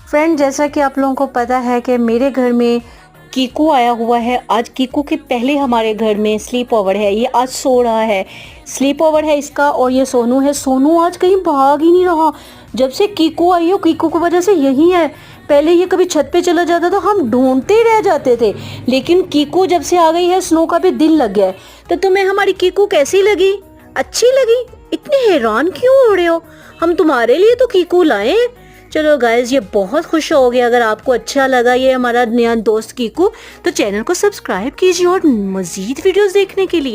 Friend, जैसा कि आप लोगों को पता है कि मेरे घर में कीकू आया हुआ है। आज कीकू के पहले हमारे घर में स्लीप ओवर है। ये आज सो रहा है, स्लीप ओवर है इसका। और ये सोनू है। सोनू आज कहीं भाग ही नहीं रहा। जब से कीकू आई हो, कीकू की वजह से यही है। पहले ये कभी छत पे चला जाता तो हम ढूंढते ही रह जाते थे, लेकिन कीकू जब से आ गई है, स्नो का भी दिल लग गया है। तो तुम्हें हमारी कीकू कैसी लगी? अच्छी लगी? इतने हैरान क्यों हो रहे हो? हम तुम्हारे लिए तो कीकू लाए। चलो गाइज, ये बहुत खुश हो गया। अगर आपको अच्छा लगा ये हमारा नया दोस्त कीकू, तो चैनल को सब्सक्राइब कीजिए और मज़ीद वीडियोस देखने के लिए।